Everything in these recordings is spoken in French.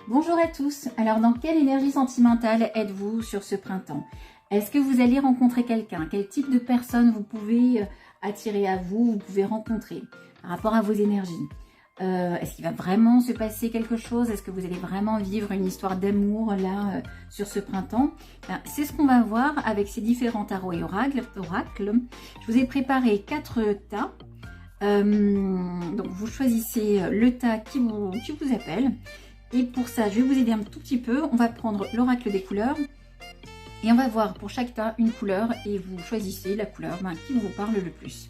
Bonjour à tous. Alors, dans quelle énergie sentimentale êtes-vous sur ce printemps? Est-ce que vous allez rencontrer quelqu'un? Quel type de personne vous pouvez attirer à vous, vous pouvez rencontrer par rapport à vos énergies? Est-ce qu'il va vraiment se passer quelque chose? Est-ce que vous allez vraiment vivre une histoire d'amour là sur ce printemps? C'est ce qu'on va voir avec ces différents tarots et oracles. Je vous ai préparé 4 tas. Donc vous choisissez le tas qui vous appelle. Et pour ça, je vais vous aider un tout petit peu. On va prendre l'oracle des couleurs et on va voir pour chaque tas une couleur et vous choisissez la couleur qui vous parle le plus.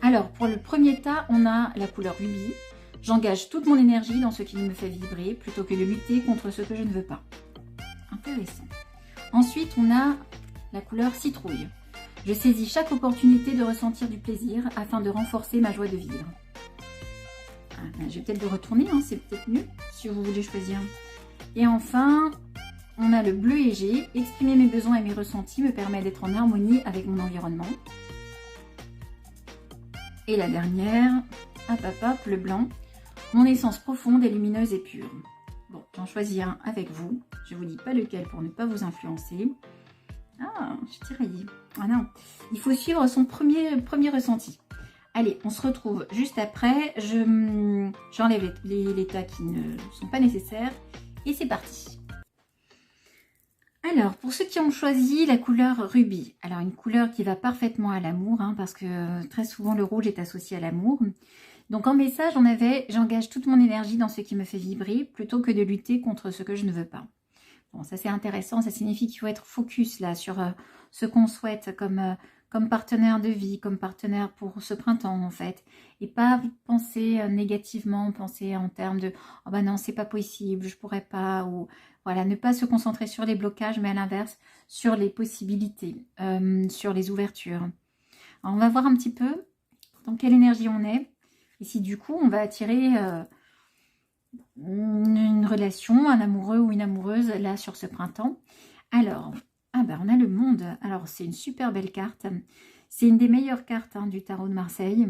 Alors, pour le premier tas, on a la couleur rubis. J'engage toute mon énergie dans ce qui me fait vibrer plutôt que de lutter contre ce que je ne veux pas. Intéressant. Ensuite, on a la couleur citrouille. Je saisis chaque opportunité de ressentir du plaisir afin de renforcer ma joie de vivre. Je vais peut-être le retourner, hein, c'est peut-être mieux si vous voulez choisir. Et enfin, on a le bleu léger. Exprimer mes besoins et mes ressentis me permet d'être en harmonie avec mon environnement. Et la dernière, le blanc. Mon essence profonde est lumineuse et pure. Bon, j'en choisis un avec vous. Je ne vous dis pas lequel pour ne pas vous influencer. Ah, je suis tiraillée. Ah non, il faut suivre son premier ressenti. Allez, on se retrouve juste après. J'enlève les tas qui ne sont pas nécessaires. Et c'est parti. Alors, pour ceux qui ont choisi la couleur rubis, alors une couleur qui va parfaitement à l'amour, hein, parce que très souvent le rouge est associé à l'amour. Donc en message, on avait « J'engage toute mon énergie dans ce qui me fait vibrer, plutôt que de lutter contre ce que je ne veux pas ». Bon, ça c'est intéressant, ça signifie qu'il faut être focus là sur ce qu'on souhaite comme partenaire de vie, comme partenaire pour ce printemps en fait. Et pas penser négativement, penser en termes de « Oh bah non, c'est pas possible, je pourrais pas » ou voilà, ne pas se concentrer sur les blocages, mais à l'inverse, sur les possibilités, sur les ouvertures. Alors, on va voir un petit peu dans quelle énergie on est. Et si du coup, on va attirer une relation, un amoureux ou une amoureuse, là, sur ce printemps. Alors, on a le monde. Alors, c'est une super belle carte. C'est une des meilleures cartes du tarot de Marseille.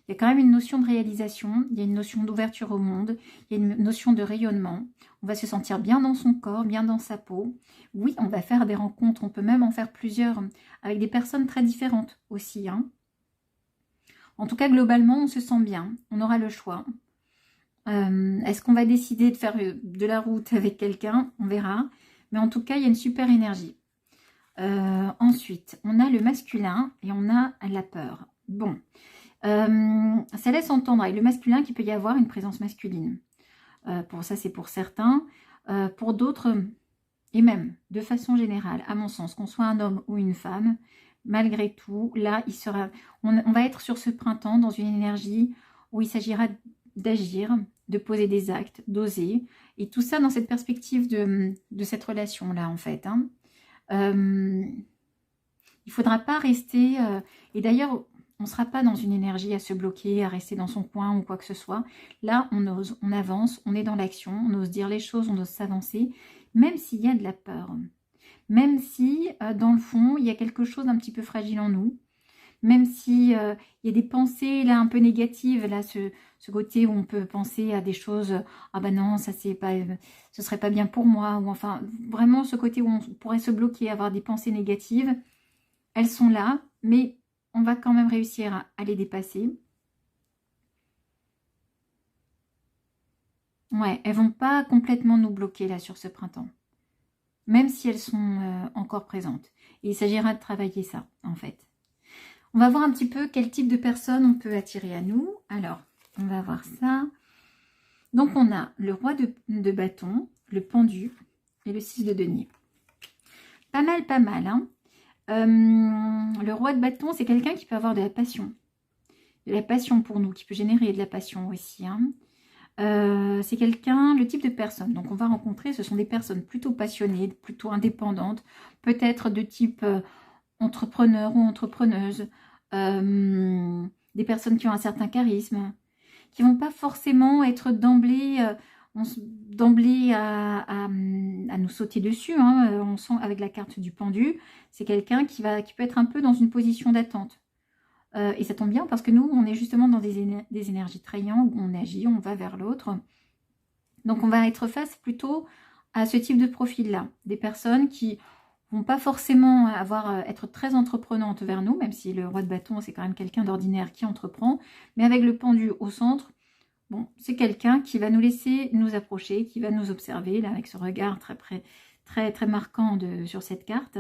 Il y a quand même une notion de réalisation, il y a une notion d'ouverture au monde, il y a une notion de rayonnement. On va se sentir bien dans son corps, bien dans sa peau. Oui, on va faire des rencontres, on peut même en faire plusieurs, avec des personnes très différentes aussi. En tout cas, globalement, on se sent bien, on aura le choix. Est-ce qu'on va décider de faire de la route avec quelqu'un? On verra. Mais en tout cas, il y a une super énergie. Ensuite, on a le masculin et on a la peur. Bon, ça laisse entendre avec le masculin qu'il peut y avoir une présence masculine. Pour ça, c'est pour certains. Pour d'autres, et même de façon générale, à mon sens, qu'on soit un homme ou une femme, malgré tout, là, on va être sur ce printemps dans une énergie où il s'agira d'agir, de poser des actes, d'oser. Et tout ça dans cette perspective de cette relation-là, en fait. Il ne faudra pas rester... et d'ailleurs, on ne sera pas dans une énergie à se bloquer, à rester dans son coin ou quoi que ce soit. Là, on ose, on avance, on est dans l'action, on ose dire les choses, on ose s'avancer, même s'il y a de la peur. Même si, dans le fond, il y a quelque chose d'un petit peu fragile en nous. Même si il y a des pensées là un peu négatives, là ce côté où on peut penser à des choses, ah bah non, ça c'est pas, ce serait pas bien pour moi, ou enfin vraiment ce côté où on pourrait se bloquer, avoir des pensées négatives, elles sont là, mais on va quand même réussir à les dépasser. Ouais, elles vont pas complètement nous bloquer là sur ce printemps, même si elles sont encore présentes. Et il s'agira de travailler ça en fait. On va voir un petit peu quel type de personne on peut attirer à nous. Alors, on va voir ça. Donc, on a le roi de bâton, le pendu et le 6 de denier. Pas mal, pas mal. Le roi de bâton, c'est quelqu'un qui peut avoir de la passion. De la passion pour nous, qui peut générer de la passion aussi. C'est quelqu'un, le type de personne. Donc, on va rencontrer, ce sont des personnes plutôt passionnées, plutôt indépendantes, peut-être de type... entrepreneurs ou entrepreneuses, des personnes qui ont un certain charisme, qui ne vont pas forcément être d'emblée à nous sauter dessus. On sent avec la carte du pendu, c'est quelqu'un qui peut être un peu dans une position d'attente. Et ça tombe bien parce que nous, on est justement dans des énergies triangles où on agit, on va vers l'autre. Donc on va être face plutôt à ce type de profil-là. Des personnes qui vont pas forcément être très entreprenantes vers nous, même si le roi de bâton, c'est quand même quelqu'un d'ordinaire qui entreprend, mais avec le pendu au centre, bon, c'est quelqu'un qui va nous laisser nous approcher, qui va nous observer, là, avec ce regard très marquant sur cette carte.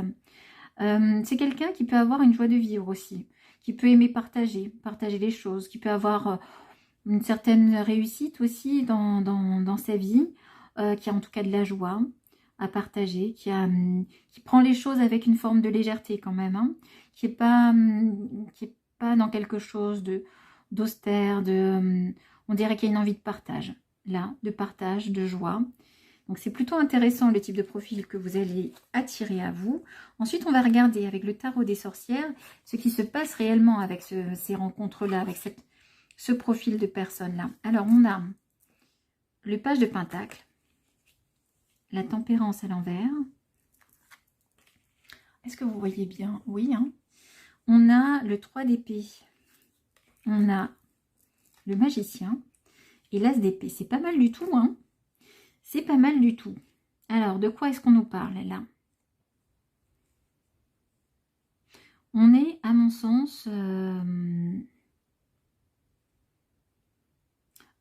C'est quelqu'un qui peut avoir une joie de vivre aussi, qui peut aimer partager les choses, qui peut avoir une certaine réussite aussi dans sa vie, qui a en tout cas de la joie à partager, qui prend les choses avec une forme de légèreté quand même, hein, qui est pas dans quelque chose d'austère, on dirait qu'il y a une envie de partage, là, de partage, de joie. Donc c'est plutôt intéressant le type de profil que vous allez attirer à vous. Ensuite, on va regarder avec le tarot des sorcières ce qui se passe réellement avec ces rencontres-là, avec ce profil de personne-là. Alors, on a le page de Pentacle, la tempérance à l'envers. Est-ce que vous voyez bien? Oui, hein. On a le 3 d'épée. On a le magicien et l'as d'épée. C'est pas mal du tout, hein. C'est pas mal du tout. Alors, de quoi est-ce qu'on nous parle, là? On est, à mon sens,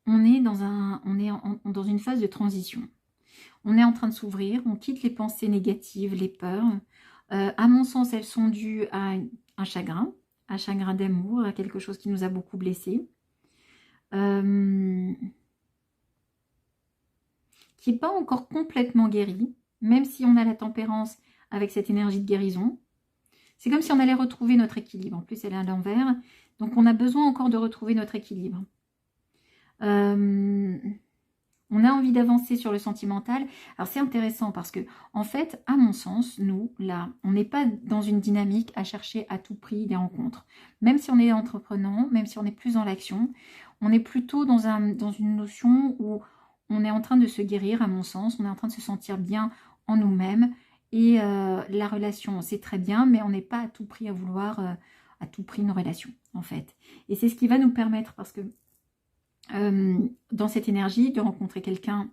on est dans une phase de transition. On est en train de s'ouvrir, on quitte les pensées négatives, les peurs. À mon sens, elles sont dues à un chagrin d'amour, à quelque chose qui nous a beaucoup blessés. Qui n'est pas encore complètement guéri, même si on a la tempérance avec cette énergie de guérison. C'est comme si on allait retrouver notre équilibre. En plus, elle est à l'envers. Donc, on a besoin encore de retrouver notre équilibre. On a envie d'avancer sur le sentimental. Alors, c'est intéressant parce que, en fait, à mon sens, nous, là, on n'est pas dans une dynamique à chercher à tout prix des rencontres. Même si on est entreprenant, même si on est plus dans l'action, on est plutôt dans une notion où on est en train de se guérir, à mon sens. On est en train de se sentir bien en nous-mêmes. Et la relation, c'est très bien, mais on n'est pas à tout prix à vouloir à tout prix une relation, en fait. Et c'est ce qui va nous permettre, parce que dans cette énergie, de rencontrer quelqu'un,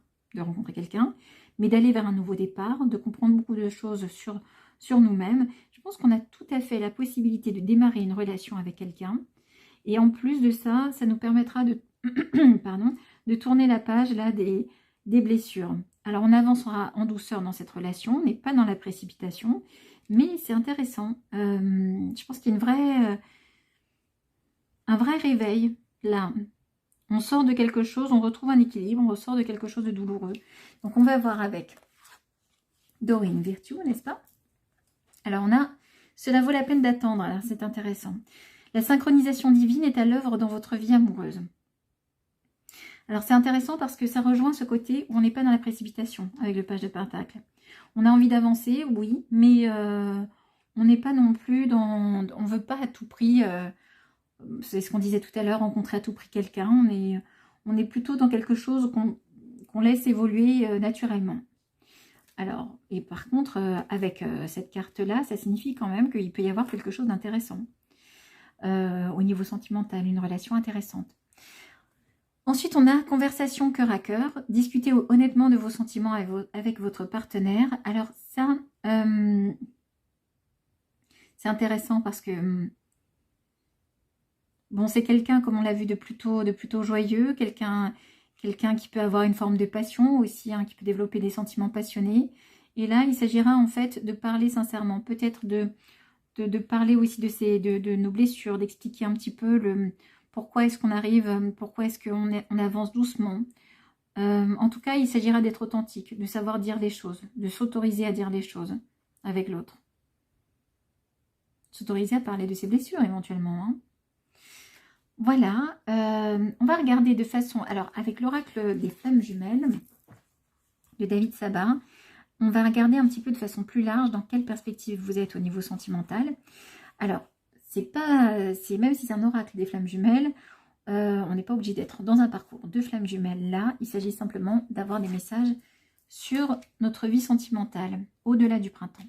mais d'aller vers un nouveau départ, de comprendre beaucoup de choses sur nous-mêmes. Je pense qu'on a tout à fait la possibilité de démarrer une relation avec quelqu'un. Et en plus de ça, ça nous permettra de, de tourner la page là des blessures. Alors, on avancera en douceur dans cette relation, on n'est pas dans la précipitation, mais c'est intéressant. Je pense qu'il y a un vrai réveil, là. On sort de quelque chose, on retrouve un équilibre, on ressort de quelque chose de douloureux. Donc, on va voir avec Dorine Virtue, n'est-ce pas? Alors, on a « Cela vaut la peine d'attendre ». Alors, c'est intéressant. La synchronisation divine est à l'œuvre dans votre vie amoureuse. Alors, c'est intéressant parce que ça rejoint ce côté où on n'est pas dans la précipitation avec le page de Pentacle. On a envie d'avancer, oui, mais on n'est pas non plus dans... On ne veut pas à tout prix, c'est ce qu'on disait tout à l'heure, rencontrer à tout prix quelqu'un. On est plutôt dans quelque chose qu'on laisse évoluer naturellement. Alors, et par contre, avec cette carte-là, ça signifie quand même qu'il peut y avoir quelque chose d'intéressant. Au niveau sentimental, une relation intéressante. Ensuite, on a conversation cœur à cœur. Discutez honnêtement de vos sentiments avec votre partenaire. Alors ça, c'est intéressant parce que, bon, c'est quelqu'un, comme on l'a vu, de plutôt joyeux, quelqu'un qui peut avoir une forme de passion aussi, hein, qui peut développer des sentiments passionnés. Et là, il s'agira en fait de parler sincèrement, peut-être de parler aussi de nos blessures, d'expliquer un petit peu pourquoi est-ce qu'on arrive, pourquoi est-ce qu'on avance doucement. En tout cas, il s'agira d'être authentique, de savoir dire les choses, de s'autoriser à dire les choses avec l'autre. S'autoriser à parler de ses blessures éventuellement. Hein. Voilà, on va regarder de façon... Alors, avec l'oracle des flammes jumelles de David Sabat, on va regarder un petit peu de façon plus large dans quelle perspective vous êtes au niveau sentimental. Alors, même si c'est un oracle des flammes jumelles, on n'est pas obligé d'être dans un parcours de flammes jumelles là. Il s'agit simplement d'avoir des messages sur notre vie sentimentale, au-delà du printemps.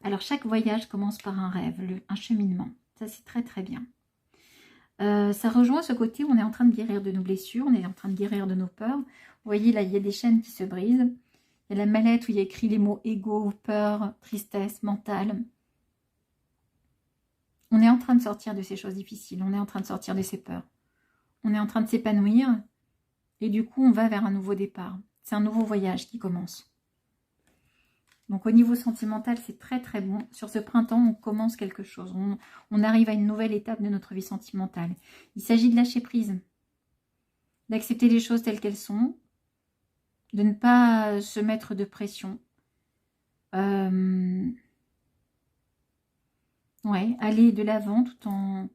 Alors, chaque voyage commence par un rêve, un cheminement. Ça, c'est très très bien. Ça rejoint ce côté où on est en train de guérir de nos blessures, on est en train de guérir de nos peurs, voyez, là, il y a des chaînes qui se brisent. Il y a la mallette où il y a écrit les mots ego, peur, tristesse, mental. On est en train de sortir de ces choses difficiles. On est en train de sortir de ces peurs. On est en train de s'épanouir. Et du coup, on va vers un nouveau départ. C'est un nouveau voyage qui commence. Donc, au niveau sentimental, c'est très, très bon. Sur ce printemps, on commence quelque chose. On arrive à une nouvelle étape de notre vie sentimentale. Il s'agit de lâcher prise. D'accepter les choses telles qu'elles sont. De ne pas se mettre de pression. Ouais, aller de l'avant tout en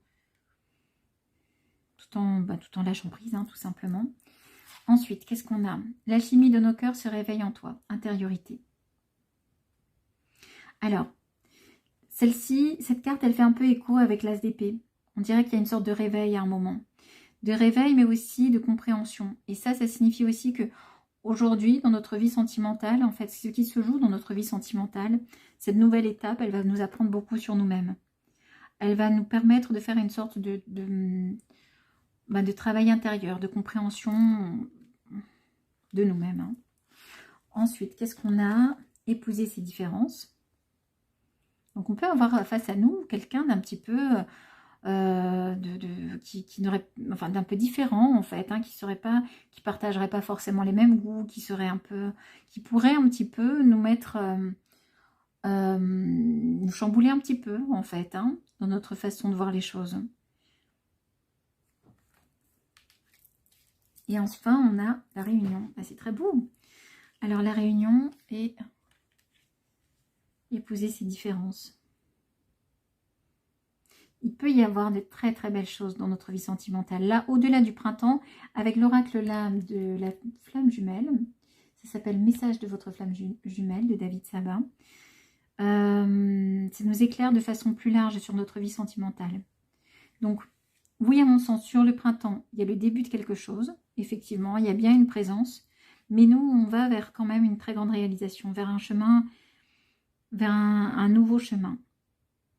lâchant prise, hein, tout simplement. Ensuite, qu'est-ce qu'on a? L'alchimie de nos cœurs se réveille en toi. Intériorité. Alors, cette carte, elle fait un peu écho avec l'as d'épée. On dirait qu'il y a une sorte de réveil à un moment. De réveil, mais aussi de compréhension. Et ça signifie aussi que aujourd'hui, dans notre vie sentimentale, en fait, ce qui se joue dans notre vie sentimentale, cette nouvelle étape, elle va nous apprendre beaucoup sur nous-mêmes. Elle va nous permettre de faire une sorte de travail intérieur, de compréhension de nous-mêmes. Hein. Ensuite, qu'est-ce qu'on a? Épouser ces différences. Donc, on peut avoir face à nous quelqu'un d'un petit peu... qui n'aurait, enfin d'un peu différent en fait, hein, qui partagerait pas forcément les mêmes goûts, qui pourrait un petit peu nous mettre, nous chambouler un petit peu en fait, hein, dans notre façon de voir les choses. Et enfin, on a la réunion. Ah, c'est très beau. Alors la réunion et épouser ces différences. Il peut y avoir de très très belles choses dans notre vie sentimentale. Là, au-delà du printemps, avec l'oracle l'âme de la flamme jumelle, ça s'appelle Message de votre flamme jumelle de David Sabin. Ça nous éclaire de façon plus large sur notre vie sentimentale. Donc, oui, à mon sens, sur le printemps, il y a le début de quelque chose. Effectivement, il y a bien une présence. Mais nous, on va vers quand même une très grande réalisation, vers un chemin, vers un nouveau chemin.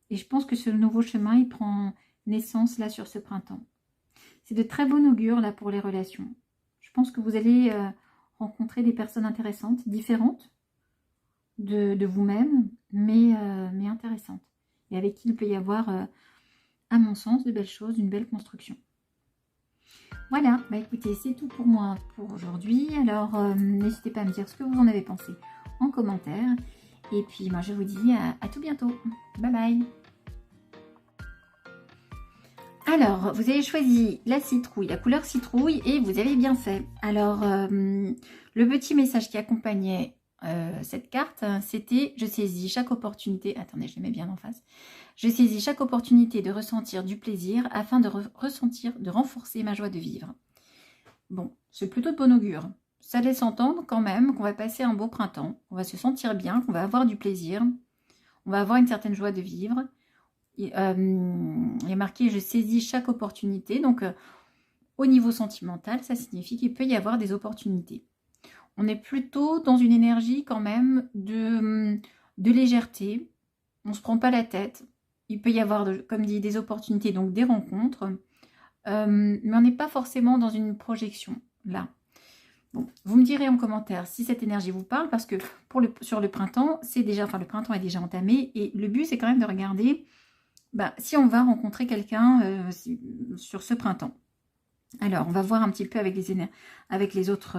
Et je pense que ce nouveau chemin, il prend naissance là sur ce printemps. C'est de très bon augure là pour les relations. Je pense que vous allez rencontrer des personnes intéressantes, différentes de vous-même, mais intéressantes. Et avec qui il peut y avoir, à mon sens, de belles choses, une belle construction. Voilà, bah écoutez, c'est tout pour moi pour aujourd'hui. Alors, n'hésitez pas à me dire ce que vous en avez pensé en commentaire. Et puis, moi, je vous dis à tout bientôt. Bye bye. Alors, vous avez choisi la citrouille, la couleur citrouille, et vous avez bien fait. Alors, le petit message qui accompagnait cette carte, c'était « Je saisis chaque opportunité ». Attendez, je le mets bien en face. « Je saisis chaque opportunité de ressentir du plaisir afin de renforcer ma joie de vivre ». Bon, c'est plutôt de bon augure. Ça laisse entendre quand même qu'on va passer un beau printemps, qu'on va se sentir bien, qu'on va avoir du plaisir, on va avoir une certaine joie de vivre. Il y a marqué « Je saisis chaque opportunité ». Donc, au niveau sentimental, ça signifie qu'il peut y avoir des opportunités. On est plutôt dans une énergie quand même de légèreté. On ne se prend pas la tête. Il peut y avoir, comme dit, des opportunités, donc des rencontres. Mais on n'est pas forcément dans une projection, là. Bon, vous me direz en commentaire si cette énergie vous parle, parce que sur le printemps, le printemps est déjà entamé. Et le but, c'est quand même de regarder... si on va rencontrer quelqu'un sur ce printemps. Alors, on va voir un petit peu avec les autres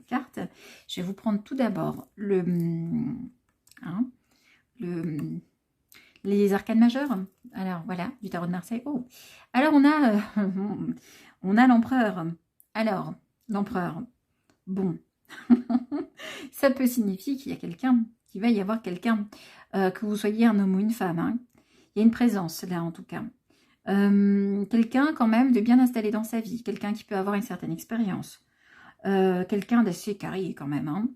cartes. Je vais vous prendre tout d'abord les arcanes majeures. Alors, voilà, du tarot de Marseille. Oh. Alors, on a l'empereur. Alors, l'empereur, bon. Ça peut signifier qu'il va y avoir quelqu'un, que vous soyez un homme ou une femme, hein. Il y a une présence là en tout cas. Quelqu'un quand même de bien installé dans sa vie. Quelqu'un qui peut avoir une certaine expérience. Quelqu'un d'assez carré quand même. Hein.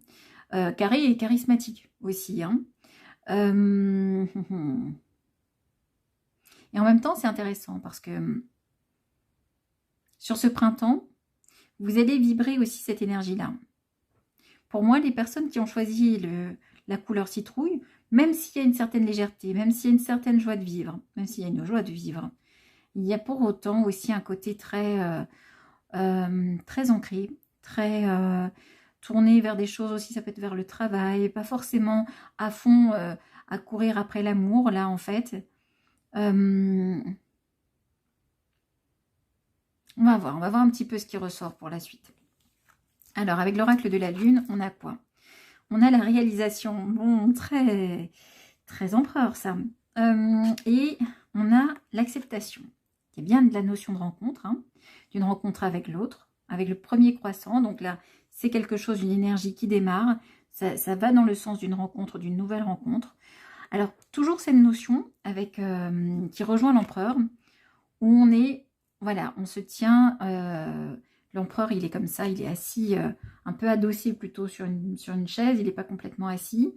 Carré et charismatique aussi. Hein. Et en même temps c'est intéressant parce que sur ce printemps, vous allez vibrer aussi cette énergie-là. Pour moi, les personnes qui ont choisi la couleur citrouille, même s'il y a une certaine légèreté, même s'il y a une certaine joie de vivre, même s'il y a une joie de vivre, il y a pour autant aussi un côté très ancré, très tourné vers des choses aussi, ça peut être vers le travail, pas forcément à fond à courir après l'amour, là, en fait. On va voir un petit peu ce qui ressort pour la suite. Alors, avec l'oracle de la Lune, on a quoi? On a la réalisation, bon, très, très empereur, ça. Et on a l'acceptation, qui est bien de la notion de rencontre, hein, d'une rencontre avec l'autre, avec le premier croissant. Donc là, c'est quelque chose, une énergie qui démarre. Ça va dans le sens d'une rencontre, d'une nouvelle rencontre. Alors, toujours cette notion avec qui rejoint l'empereur, où on est, voilà, on se tient, l'empereur, il est comme ça, il est assis, un peu adossé plutôt sur une chaise, il n'est pas complètement assis,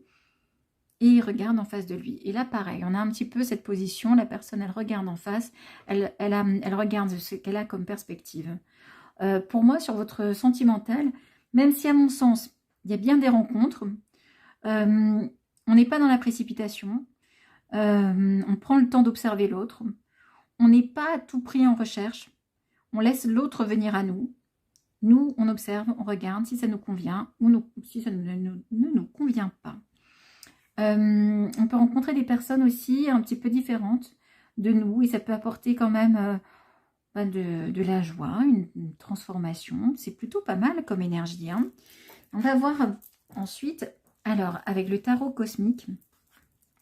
et il regarde en face de lui. Et là, pareil, on a un petit peu cette position, la personne, elle regarde en face, elle regarde ce qu'elle a comme perspective. Pour moi, sur votre sentimental, même si à mon sens, il y a bien des rencontres, on n'est pas dans la précipitation, on prend le temps d'observer l'autre, on n'est pas à tout prix en recherche, on laisse l'autre venir à nous. Nous, on observe, on regarde si ça nous convient ou si ça ne nous convient pas. On peut rencontrer des personnes aussi un petit peu différentes de nous et ça peut apporter quand même de la joie, une transformation. C'est plutôt pas mal comme énergie, hein. On va voir ensuite, alors avec le tarot cosmique,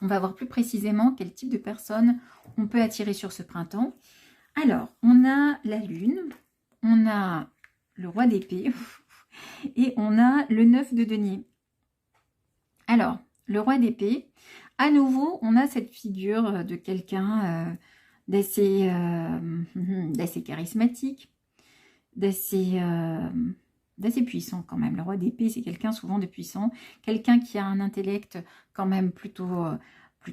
on va voir plus précisément quel type de personnes on peut attirer sur ce printemps. Alors, on a la Lune, on a le roi d'épée et on a le 9 de denier. Alors, le roi d'épée, à nouveau, on a cette figure de quelqu'un d'assez charismatique, d'assez puissant quand même. Le roi d'épée, c'est quelqu'un souvent de puissant, quelqu'un qui a un intellect quand même plutôt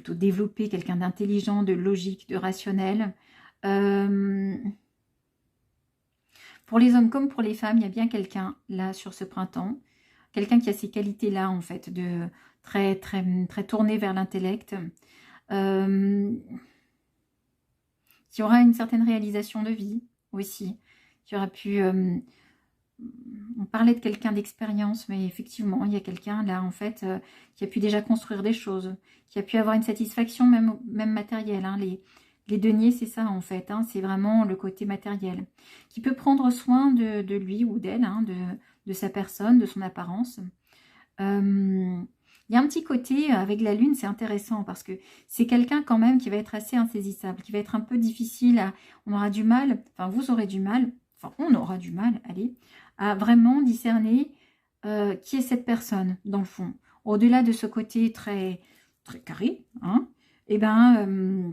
développé, quelqu'un d'intelligent, de logique, de rationnel. Pour les hommes comme pour les femmes, il y a bien quelqu'un là sur ce printemps, quelqu'un qui a ces qualités-là en fait, de très tourné vers l'intellect, qui aura une certaine réalisation de vie aussi, qui aura pu... on parlait de quelqu'un d'expérience, mais effectivement, il y a quelqu'un là en fait qui a pu déjà construire des choses, qui a pu avoir une satisfaction même matérielle, hein. Les deniers, c'est ça en fait, hein, c'est vraiment le côté matériel, qui peut prendre soin de lui ou d'elle, hein, de sa personne, de son apparence. Il y a un petit côté avec la Lune, c'est intéressant parce que c'est quelqu'un quand même qui va être assez insaisissable, qui va être un peu difficile, on aura du mal, enfin vous aurez du mal, enfin on aura du mal, allez, à vraiment discerner qui est cette personne dans le fond. Au-delà de ce côté très carré, hein, et ben...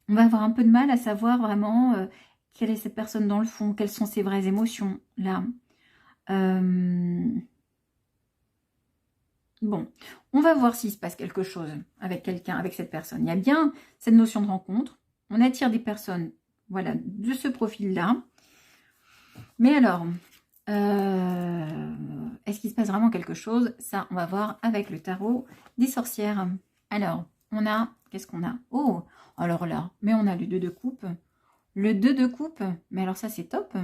on va avoir un peu de mal à savoir vraiment quelle est cette personne dans le fond, quelles sont ses vraies émotions, là. Bon, on va voir s'il se passe quelque chose avec quelqu'un, avec cette personne. Il y a bien cette notion de rencontre. On attire des personnes, voilà, de ce profil-là. Mais alors, est-ce qu'il se passe vraiment quelque chose? Ça, on va voir avec le tarot des sorcières. Alors, on a... Qu'est-ce qu'on a? Oh, alors là, mais on a le 2 de coupe. Le 2 de coupe, mais alors ça, c'est top.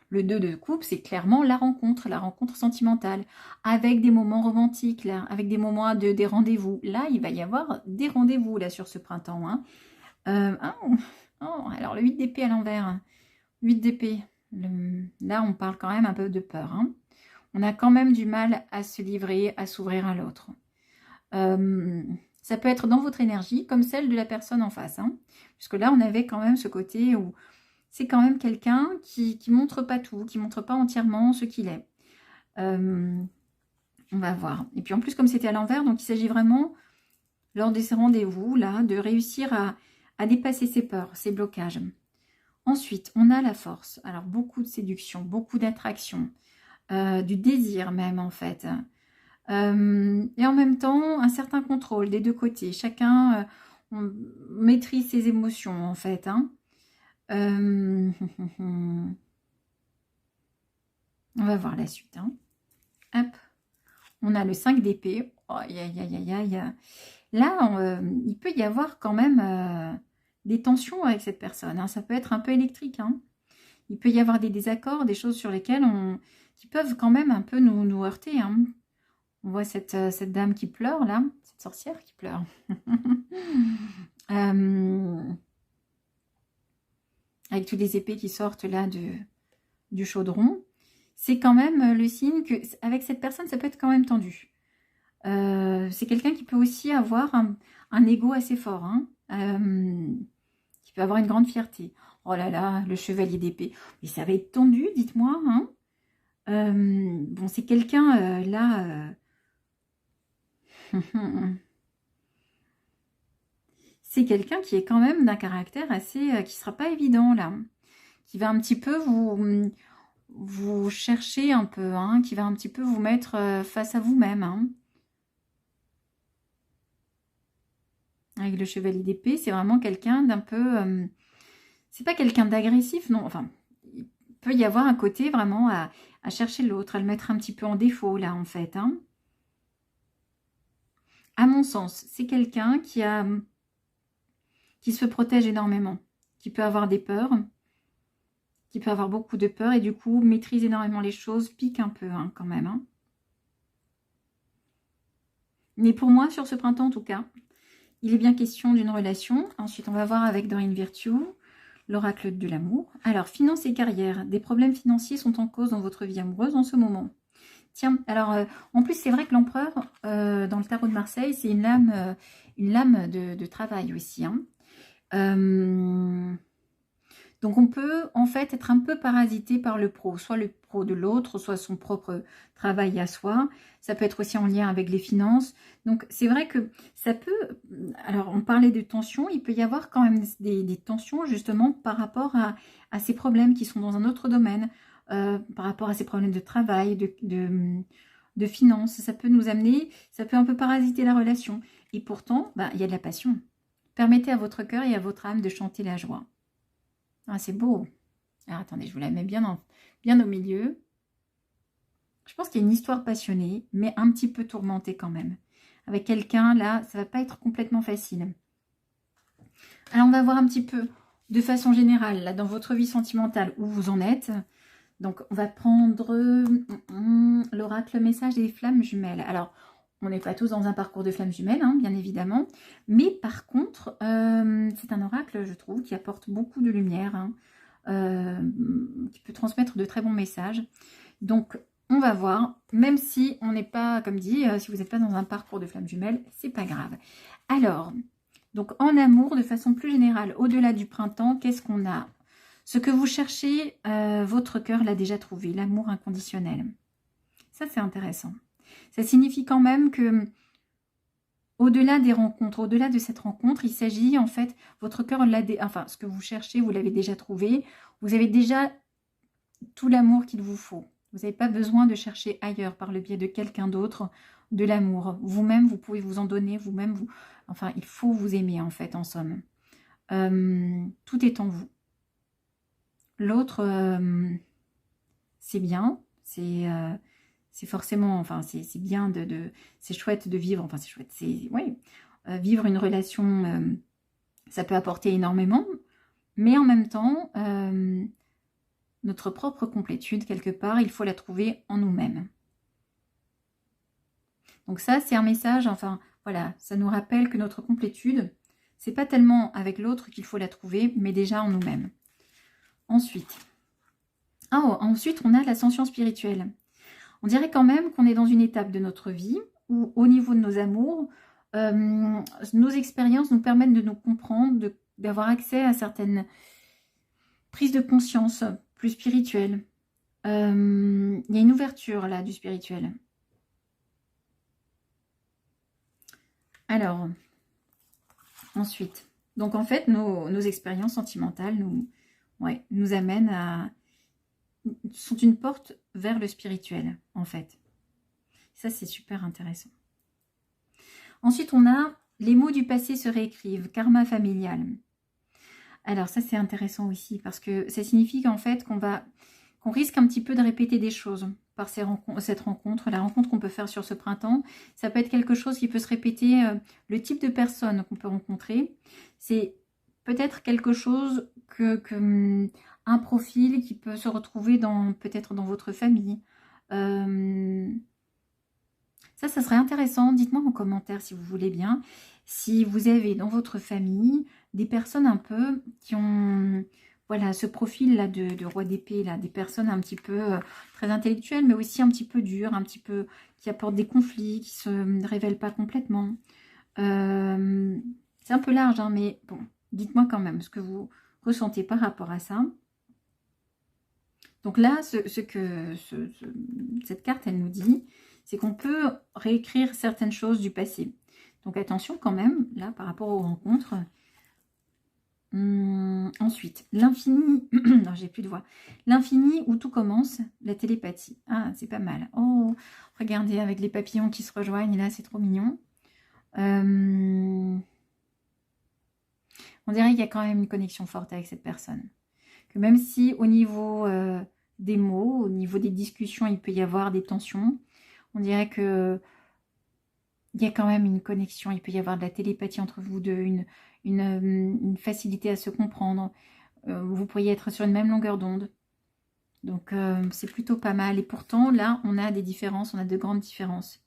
Le 2 de coupe, c'est clairement la rencontre sentimentale, avec des moments romantiques, là, avec des moments des rendez-vous. Là, il va y avoir des rendez-vous, là, sur ce printemps. Hein. Alors, le 8 d'épée à l'envers. 8 d'épée. Là, on parle quand même un peu de peur. Hein. On a quand même du mal à se livrer, à s'ouvrir à l'autre. Ça peut être dans votre énergie, comme celle de la personne en face. Hein. Puisque là, on avait quand même ce côté où c'est quand même quelqu'un qui montre pas tout, qui montre pas entièrement ce qu'il est. On va voir. Et puis en plus, comme c'était à l'envers, donc il s'agit vraiment, lors de ces rendez-vous, là, de réussir à dépasser ses peurs, ses blocages. Ensuite, on a la force. Alors, beaucoup de séduction, beaucoup d'attraction, du désir même, en fait. Et en même temps, un certain contrôle des deux côtés. Chacun maîtrise ses émotions, en fait. Hein. On va voir la suite. Hein. Hop. On a le 5 d'épée. Oh, aïe, aïe, aïe, aïe. Là, il peut y avoir quand même des tensions avec cette personne. Hein. Ça peut être un peu électrique. Hein. il peut y avoir des désaccords, des choses sur lesquelles qui peuvent quand même un peu nous heurter. Hein. On voit cette dame qui pleure, là, cette sorcière qui pleure. Avec toutes les épées qui sortent là du chaudron. C'est quand même le signe que avec cette personne, ça peut être quand même tendu. C'est quelqu'un qui peut aussi avoir un ego assez fort, hein, qui peut avoir une grande fierté. Oh là là, le chevalier d'épée. Mais ça va être tendu, dites-moi. Hein. Bon, c'est quelqu'un là... c'est quelqu'un qui est quand même d'un caractère assez... qui sera pas évident, là. Qui va un petit peu vous chercher un peu, hein, qui va un petit peu vous mettre face à vous-même. Hein. Avec le chevalier d'épée, c'est vraiment quelqu'un d'un peu... c'est pas quelqu'un d'agressif, non. Enfin, il peut y avoir un côté vraiment à chercher l'autre, à le mettre un petit peu en défaut, là, en fait. Hein. À mon sens, c'est quelqu'un qui se protège énormément, qui peut avoir des peurs, qui peut avoir beaucoup de peurs et du coup maîtrise énormément les choses, pique un peu hein, quand même. Hein. Mais pour moi, sur ce printemps en tout cas, il est bien question d'une relation. Ensuite, on va voir avec Dorine Virtue, l'oracle de l'amour. Alors, finances et carrière. Des problèmes financiers sont en cause dans votre vie amoureuse en ce moment. Tiens, alors, en plus, c'est vrai que l'empereur, dans le tarot de Marseille, c'est une lame de travail aussi. Hein. Donc, on peut en fait être un peu parasité par le pro, soit le pro de l'autre, soit son propre travail à soi. Ça peut être aussi en lien avec les finances. Donc, c'est vrai que ça peut... Alors, on parlait de tensions, il peut y avoir quand même des tensions justement par rapport à ces problèmes qui sont dans un autre domaine, par rapport à ces problèmes de travail, de finances. Ça peut nous amener, ça peut un peu parasiter la relation. Et pourtant, bah, il y a de la passion. Permettez à votre cœur et à votre âme de chanter la joie. Ah, c'est beau. Alors, attendez, je vous la mets bien au milieu. Je pense qu'il y a une histoire passionnée, mais un petit peu tourmentée quand même. Avec quelqu'un, là, ça va pas être complètement facile. Alors, on va voir un petit peu, de façon générale, là, dans votre vie sentimentale, où vous en êtes. Donc, on va prendre l'oracle message des flammes jumelles. Alors, on n'est pas tous dans un parcours de flammes jumelles, hein, bien évidemment. Mais par contre, c'est un oracle, je trouve, qui apporte beaucoup de lumière, hein, qui peut transmettre de très bons messages. Donc, on va voir, même si on n'est pas, comme dit, si vous n'êtes pas dans un parcours de flammes jumelles, c'est pas grave. Alors, donc en amour, de façon plus générale, au-delà du printemps, qu'est-ce qu'on a? Ce que vous cherchez, votre cœur l'a déjà trouvé, l'amour inconditionnel. Ça, c'est intéressant. Ça signifie quand même que, au-delà des rencontres, au-delà de cette rencontre, il s'agit en fait, votre cœur l'a, enfin, ce que vous cherchez, vous l'avez déjà trouvé. Vous avez déjà tout l'amour qu'il vous faut. Vous n'avez pas besoin de chercher ailleurs, par le biais de quelqu'un d'autre, de l'amour. Vous-même, vous pouvez vous en donner, vous-même, enfin, il faut vous aimer, en fait, en somme. Tout est en vous. L'autre, c'est bien, c'est forcément, enfin, c'est bien, c'est chouette de vivre, enfin, c'est chouette, c'est, oui, vivre une relation, ça peut apporter énormément, mais en même temps, notre propre complétude, quelque part, il faut la trouver en nous-mêmes. Donc ça, c'est un message, enfin, voilà, ça nous rappelle que notre complétude, c'est pas tellement avec l'autre qu'il faut la trouver, mais déjà en nous-mêmes. Ensuite, ensuite, on a l'ascension spirituelle. On dirait quand même qu'on est dans une étape de notre vie où, au niveau de nos amours, nos expériences nous permettent de nous comprendre, d'avoir accès à certaines prises de conscience plus spirituelles. Il y a une ouverture là du spirituel. Alors, ensuite, donc en fait, nos expériences sentimentales nous amènent à... sont une porte vers le spirituel, en fait. Ça, c'est super intéressant. Ensuite, on a les mots du passé se réécrivent, karma familial. Alors ça, c'est intéressant aussi, parce que ça signifie qu'en fait, qu'on risque un petit peu de répéter des choses par cette rencontre, la rencontre qu'on peut faire sur ce printemps. Ça peut être quelque chose qui peut se répéter, le type de personne qu'on peut rencontrer. C'est peut-être quelque chose un profil qui peut se retrouver peut-être dans votre famille. Ça serait intéressant. Dites-moi en commentaire si vous voulez bien. Si vous avez dans votre famille des personnes un peu qui ont, voilà, ce profil-là de roi d'épée, là, des personnes un petit peu très intellectuelles, mais aussi un petit peu dures, un petit peu qui apportent des conflits, qui se révèlent pas complètement. C'est un peu large, hein, mais bon, dites-moi quand même ce que vous ressentez par rapport à ça. Donc là, cette carte, elle nous dit, c'est qu'on peut réécrire certaines choses du passé. Donc attention quand même, là, par rapport aux rencontres. Ensuite, l'infini, non, j'ai plus de voix. L'infini où tout commence, la télépathie. Ah, c'est pas mal. Oh, regardez, avec les papillons qui se rejoignent, là, c'est trop mignon. On dirait qu'il y a quand même une connexion forte avec cette personne. Que même si au niveau des mots, au niveau des discussions, il peut y avoir des tensions, on dirait que il y a quand même une connexion, il peut y avoir de la télépathie entre vous deux, une facilité à se comprendre. Vous pourriez être sur une même longueur d'onde. Donc, c'est plutôt pas mal. Et pourtant, là, on a des différences, on a de grandes différences.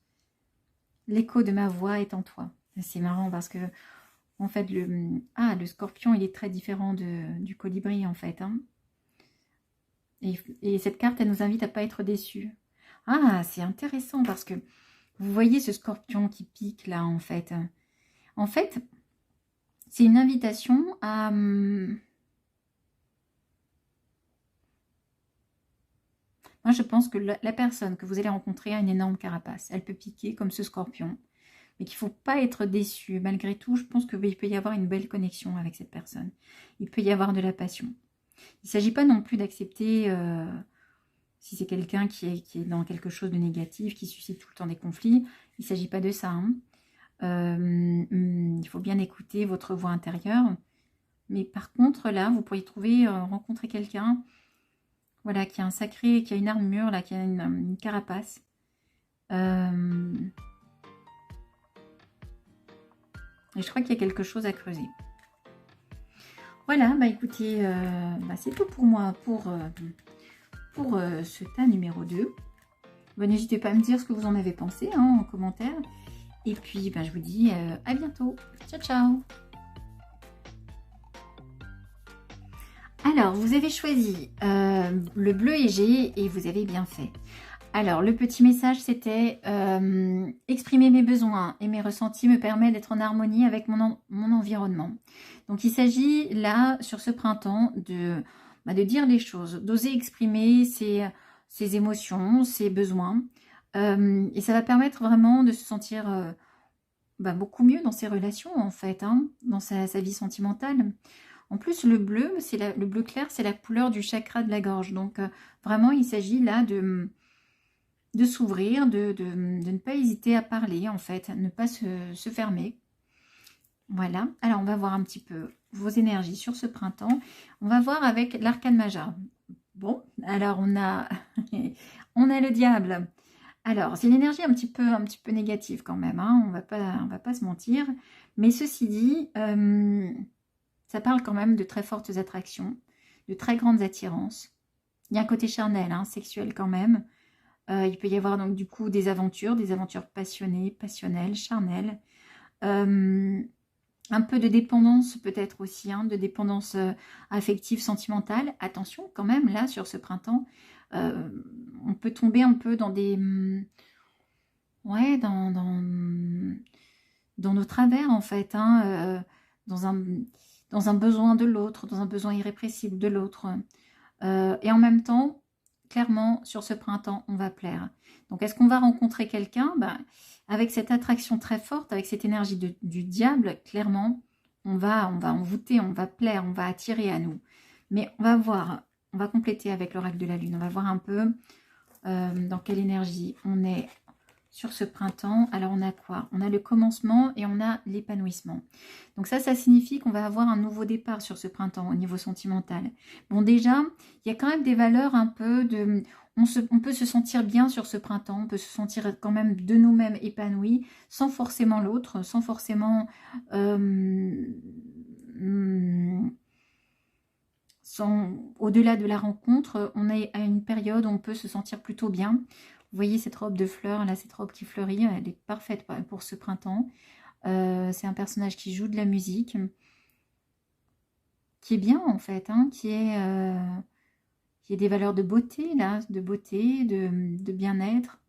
L'écho de ma voix est en toi. C'est marrant parce que, en fait, le scorpion, il est très différent du colibri, en fait. Hein. Et cette carte, elle nous invite à ne pas être déçus. Ah, c'est intéressant parce que vous voyez ce scorpion qui pique là, en fait. En fait, c'est une invitation à... Moi, je pense que la personne que vous allez rencontrer a une énorme carapace. Elle peut piquer comme ce scorpion. Mais qu'il ne faut pas être déçu. Malgré tout, je pense qu'il peut y avoir une belle connexion avec cette personne. Il peut y avoir de la passion. Il ne s'agit pas non plus d'accepter... si c'est quelqu'un qui est dans quelque chose de négatif, qui suscite tout le temps des conflits, il ne s'agit pas de ça. Hein. Il faut bien écouter votre voix intérieure. Mais par contre, là, vous pourriez rencontrer quelqu'un voilà, qui a un sacré, qui a une armure, là, qui a une carapace. Et je crois qu'il y a quelque chose à creuser. Voilà, bah écoutez, c'est tout pour moi pour ce tas numéro 2. Bah, n'hésitez pas à me dire ce que vous en avez pensé hein, en commentaire. Et puis, je vous dis à bientôt. Ciao, ciao. Alors, vous avez choisi le bleu égée et vous avez bien fait. Alors, le petit message, c'était exprimer mes besoins et mes ressentis me permet d'être en harmonie avec mon environnement. Donc, il s'agit là, sur ce printemps, de dire les choses, d'oser exprimer ses émotions, ses besoins. Et ça va permettre vraiment de se sentir beaucoup mieux dans ses relations, en fait, hein, dans sa vie sentimentale. En plus, le bleu clair, c'est la couleur du chakra de la gorge. Donc, vraiment, il s'agit là de s'ouvrir, de ne pas hésiter à parler, en fait, ne pas se fermer. Voilà. Alors, on va voir un petit peu vos énergies sur ce printemps. On va voir avec l'arcane majeur. Bon, alors on a le diable. Alors, c'est une énergie un petit peu négative quand même. Hein, on va pas se mentir. Mais ceci dit, ça parle quand même de très fortes attractions, de très grandes attirances. Il y a un côté charnel, hein, sexuel quand même. Il peut y avoir donc du coup des aventures passionnées, passionnelles, charnelles. Un peu de dépendance peut-être aussi, hein, de dépendance affective, sentimentale. Attention quand même, là, sur ce printemps, on peut tomber un peu dans des... dans nos travers, en fait, hein, dans un besoin de l'autre, dans un besoin irrépressible de l'autre. Et en même temps, clairement, sur ce printemps, on va plaire. Donc, est-ce qu'on va rencontrer quelqu'un avec cette attraction très forte, avec cette énergie du diable, clairement, on va envoûter, on va plaire, on va attirer à nous. Mais on va voir, on va compléter avec l'oracle de la lune. On va voir un peu dans quelle énergie on est sur ce printemps. Alors, on a quoi? On a le commencement et on a l'épanouissement. Donc ça signifie qu'on va avoir un nouveau départ sur ce printemps au niveau sentimental. Bon, déjà, il y a quand même des valeurs un peu de... On peut se sentir bien sur ce printemps, on peut se sentir quand même de nous-mêmes épanouis, sans forcément l'autre, sans forcément au-delà de la rencontre, on est à une période où on peut se sentir plutôt bien. Vous voyez cette robe de fleurs, là, cette robe qui fleurit, elle est parfaite pour ce printemps. C'est un personnage qui joue de la musique, qui est bien en fait, hein, qui est des valeurs de beauté, là, de beauté, de bien-être,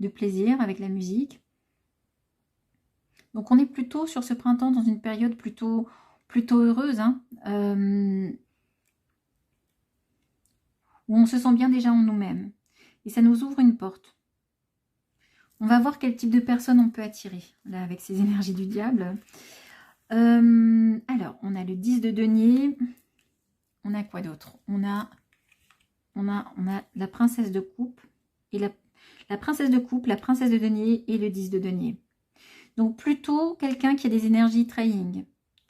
de plaisir avec la musique. Donc on est plutôt sur ce printemps dans une période plutôt heureuse, hein, où on se sent bien déjà en nous-mêmes. Et ça nous ouvre une porte. On va voir quel type de personne on peut attirer, là, avec ces énergies du diable. Alors, on a le 10 de denier. On a quoi d'autre? On a la princesse de coupe. Et la princesse de coupe, la princesse de denier et le 10 de denier. Donc, plutôt quelqu'un qui a des énergies très yin,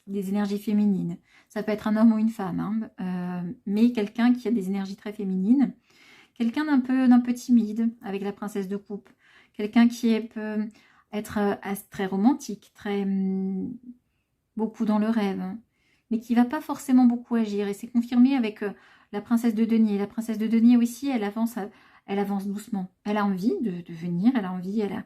des énergies féminines. Ça peut être un homme ou une femme, hein, mais quelqu'un qui a des énergies très féminines. Quelqu'un d'un peu timide avec la princesse de coupe. Quelqu'un qui peut être très romantique, beaucoup dans le rêve, hein, mais qui ne va pas forcément beaucoup agir. Et c'est confirmé avec la princesse de denier. La princesse de denier aussi, elle avance doucement. Elle a envie de venir, elle a envie, elle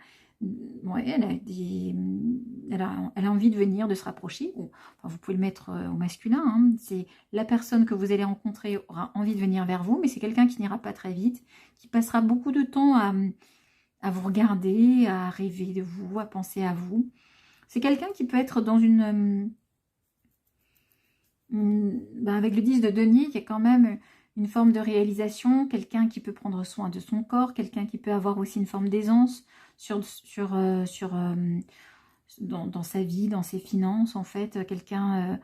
a envie de venir, de se rapprocher. Enfin, vous pouvez le mettre au masculin. Hein. C'est la personne que vous allez rencontrer aura envie de venir vers vous, mais c'est quelqu'un qui n'ira pas très vite, qui passera beaucoup de temps à vous regarder, à rêver de vous, à penser à vous. C'est quelqu'un qui peut être dans avec le 10 de denier, il y a quand même une forme de réalisation, quelqu'un qui peut prendre soin de son corps, quelqu'un qui peut avoir aussi une forme d'aisance dans sa vie, dans ses finances, en fait, quelqu'un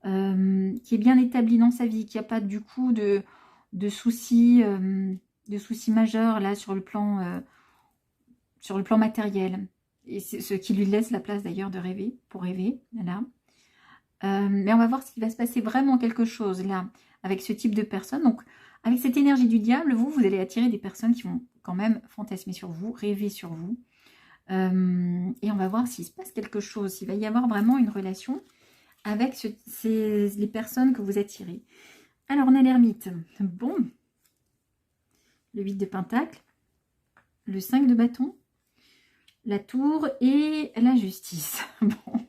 qui est bien établi dans sa vie, qui n'a pas du coup de soucis majeurs là sur le plan matériel. Et c'est ce qui lui laisse la place d'ailleurs de rêver, pour rêver, voilà. Mais on va voir s'il va se passer vraiment quelque chose là, avec ce type de personne. Donc, avec cette énergie du diable, vous allez attirer des personnes qui vont quand même fantasmer sur vous, rêver sur vous. Et on va voir s'il se passe quelque chose, s'il va y avoir vraiment une relation avec les personnes que vous attirez. Alors, on a l'ermite. Bon. Le 8 de pentacle. Le 5 de bâton. La tour et la justice. Bon.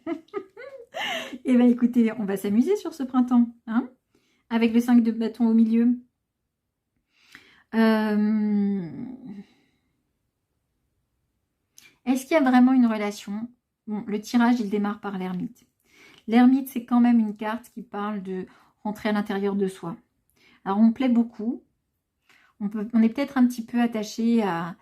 Et bien écoutez, on va s'amuser sur ce printemps, hein, avec le 5 de bâton au milieu. Est-ce qu'il y a vraiment une relation? Bon, le tirage, il démarre par l'ermite. L'ermite, c'est quand même une carte qui parle de rentrer à l'intérieur de soi. Alors, on me plaît beaucoup. On est peut-être un petit peu attaché à...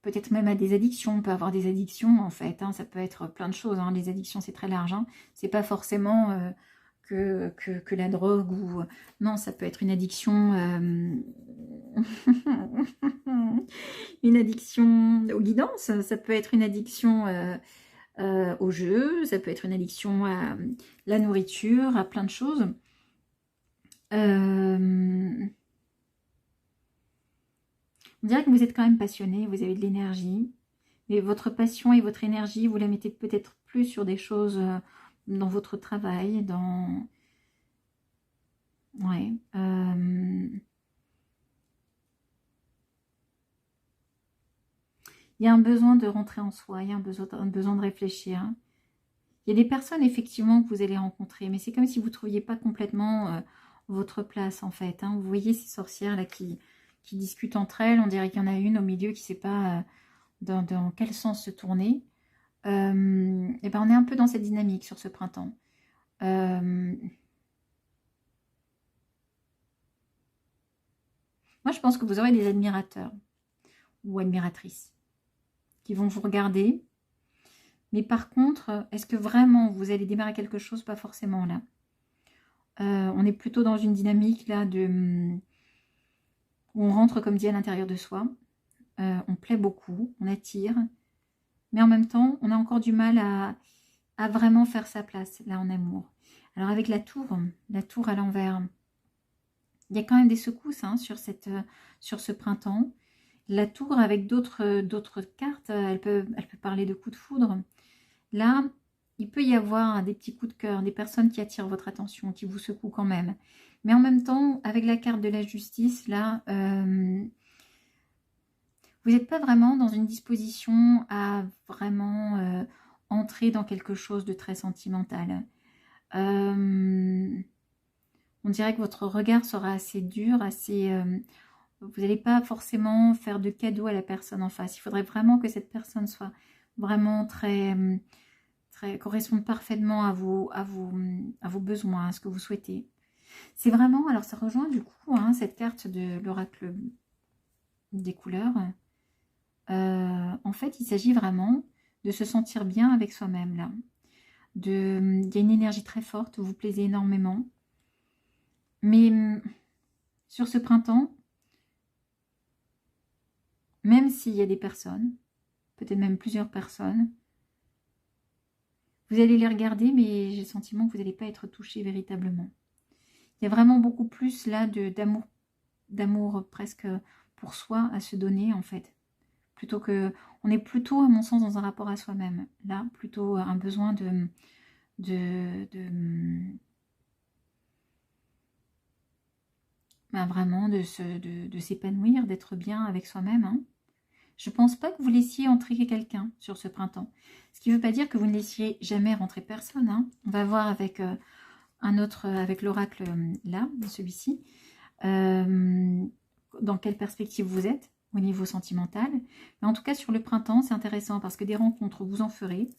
Peut-être même à des addictions. On peut avoir des addictions, en fait. Hein, ça peut être plein de choses. Hein. Les addictions, c'est très large. Hein. C'est pas forcément que la drogue ou... Non, ça peut être une addiction... une addiction aux guidances. Ça peut être une addiction au jeu. Ça peut être une addiction à la nourriture, à plein de choses. On dirait que vous êtes quand même passionné, vous avez de l'énergie. Mais votre passion et votre énergie, vous la mettez peut-être plus sur des choses dans votre travail, dans... Ouais. Il y a un besoin de rentrer en soi, il y a un besoin de réfléchir. Il y a des personnes, effectivement, que vous allez rencontrer, mais c'est comme si vous ne trouviez pas complètement votre place, en fait. Hein. Vous voyez ces sorcières là qui discutent entre elles. On dirait qu'il y en a une au milieu qui ne sait pas dans quel sens se tourner. Et ben on est un peu dans cette dynamique sur ce printemps. Moi, je pense que vous aurez des admirateurs ou admiratrices qui vont vous regarder. Mais par contre, est-ce que vraiment vous allez démarrer quelque chose? Pas forcément là. On est plutôt dans une dynamique là où on rentre, comme dit, à l'intérieur de soi. On plaît beaucoup, on attire. Mais en même temps, on a encore du mal à vraiment faire sa place là en amour. Alors avec la tour à l'envers, il y a quand même des secousses hein, sur ce printemps. La tour avec d'autres cartes, elle peut parler de coups de foudre. Là, il peut y avoir des petits coups de cœur, des personnes qui attirent votre attention, qui vous secouent quand même. Mais en même temps, avec la carte de la justice, là, vous n'êtes pas vraiment dans une disposition à vraiment entrer dans quelque chose de très sentimental. On dirait que votre regard sera assez dur, vous n'allez pas forcément faire de cadeaux à la personne en face. Il faudrait vraiment que cette personne soit vraiment corresponde parfaitement à vos besoins, à ce que vous souhaitez. C'est vraiment, alors ça rejoint du coup cette carte de l'oracle des couleurs. En fait, il s'agit vraiment de se sentir bien avec soi-même là. Il y a une énergie très forte, vous plaisez énormément. Mais sur ce printemps, même s'il y a des personnes, peut-être même plusieurs personnes, vous allez les regarder, mais j'ai le sentiment que vous n'allez pas être touché véritablement. Il y a vraiment beaucoup plus là d'amour presque pour soi à se donner en fait. Plutôt que, on est plutôt à mon sens dans un rapport à soi-même. Là, plutôt un besoin vraiment de s'épanouir, d'être bien avec soi-même. Hein. Je ne pense pas que vous laissiez entrer quelqu'un sur ce printemps. Ce qui ne veut pas dire que vous ne laissiez jamais rentrer personne. Hein. On va voir avec avec l'oracle là, celui-ci, dans quelle perspective vous êtes au niveau sentimental. Mais en tout cas, sur le printemps, c'est intéressant parce que des rencontres, vous en ferez.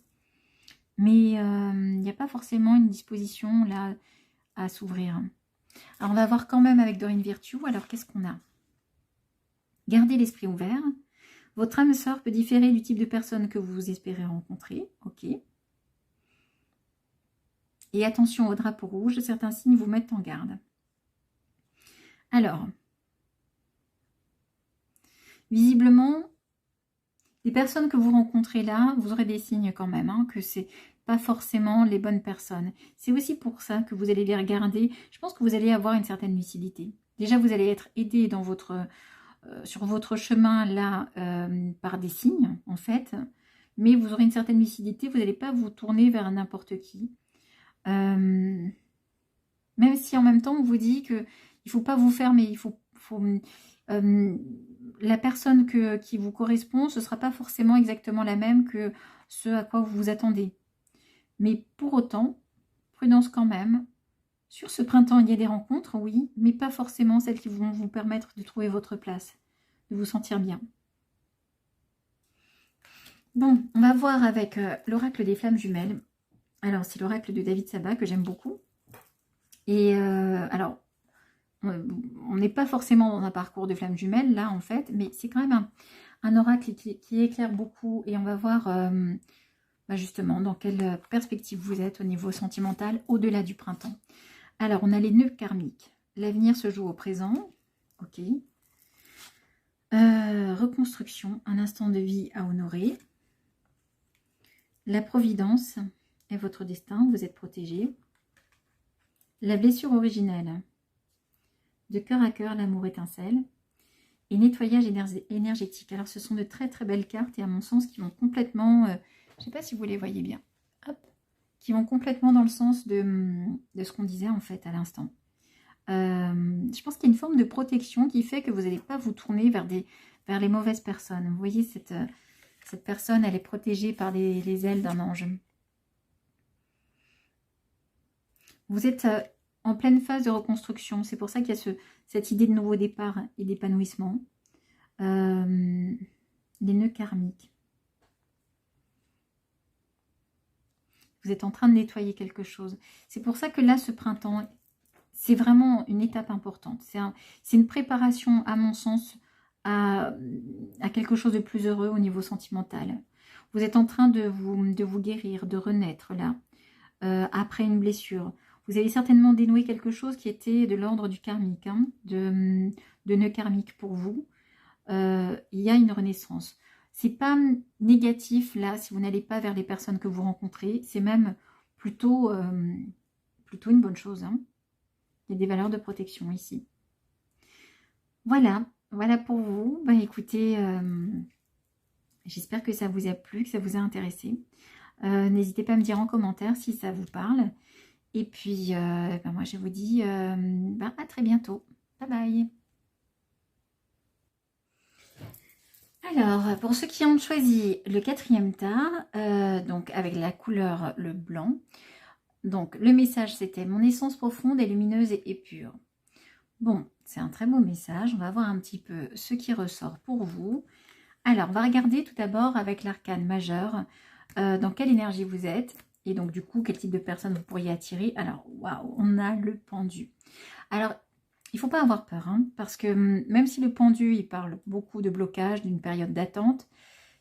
Mais il n'y a pas forcément une disposition là à s'ouvrir. Alors, on va voir quand même avec Dorine Virtue. Alors, qu'est-ce qu'on a? Gardez l'esprit ouvert. Votre âme sœur peut différer du type de personne que vous espérez rencontrer. Ok. Et attention au drapeau rouge, certains signes vous mettent en garde. Alors, visiblement, les personnes que vous rencontrez là, vous aurez des signes quand même, hein, que c'est pas forcément les bonnes personnes. C'est aussi pour ça que vous allez les regarder. Je pense que vous allez avoir une certaine lucidité. Déjà, vous allez être aidé dans sur votre chemin là par des signes, en fait. Mais vous aurez une certaine lucidité. Vous n'allez pas vous tourner vers n'importe qui. Même si en même temps, on vous dit qu'il ne faut pas vous fermer. Il faut la personne qui vous correspond, ce ne sera pas forcément exactement la même que ce à quoi vous vous attendez. Mais pour autant, prudence quand même. Sur ce printemps, il y a des rencontres, oui, mais pas forcément celles qui vont vous permettre de trouver votre place, de vous sentir bien. Bon, on va voir avec l'oracle des flammes jumelles. Alors, c'est l'oracle de David Sabat que j'aime beaucoup. Et alors, on n'est pas forcément dans un parcours de flammes jumelles, là, en fait, mais c'est quand même un oracle qui éclaire beaucoup. Et on va voir justement dans quelle perspective vous êtes au niveau sentimental au-delà du printemps. Alors, on a les nœuds karmiques. L'avenir se joue au présent. Ok. Reconstruction, un instant de vie à honorer. La providence est votre destin, vous êtes protégé. La blessure originelle. De cœur à cœur, l'amour étincelle. Et nettoyage énergétique. Alors, ce sont de très très belles cartes et à mon sens qui vont complètement... je ne sais pas si vous les voyez bien. Hop. Qui vont complètement dans le sens de ce qu'on disait en fait à l'instant. Je pense qu'il y a une forme de protection qui fait que vous n'allez pas vous tourner vers les mauvaises personnes. Vous voyez, cette personne, elle est protégée par les ailes d'un ange. Vous êtes en pleine phase de reconstruction. C'est pour ça qu'il y a cette idée de nouveau départ et d'épanouissement. Les nœuds karmiques. Vous êtes en train de nettoyer quelque chose. C'est pour ça que là, ce printemps, c'est vraiment une étape importante. C'est une préparation, à mon sens, à quelque chose de plus heureux au niveau sentimental. Vous êtes en train de vous guérir, de renaître là, après une blessure. Vous allez certainement dénouer quelque chose qui était de l'ordre du karmique, hein, de nœud karmique pour vous. Il y a une renaissance. C'est pas négatif là si vous n'allez pas vers les personnes que vous rencontrez. C'est même plutôt une bonne chose. Hein. Il y a des valeurs de protection ici. Voilà pour vous. Bah, écoutez, j'espère que ça vous a plu, que ça vous a intéressé. N'hésitez pas à me dire en commentaire si ça vous parle. Et puis, moi, je vous dis à très bientôt. Bye bye. Alors, pour ceux qui ont choisi le 4e tas, donc avec la couleur le blanc, donc le message c'était « Mon essence profonde est lumineuse et pure ». Bon, c'est un très beau message. On va voir un petit peu ce qui ressort pour vous. Alors, on va regarder tout d'abord avec l'arcane majeur, dans quelle énergie vous êtes. Et donc, du coup, quel type de personne vous pourriez attirer. Alors, waouh, on a le pendu. Alors, il ne faut pas avoir peur, hein, parce que même si le pendu, il parle beaucoup de blocage, d'une période d'attente,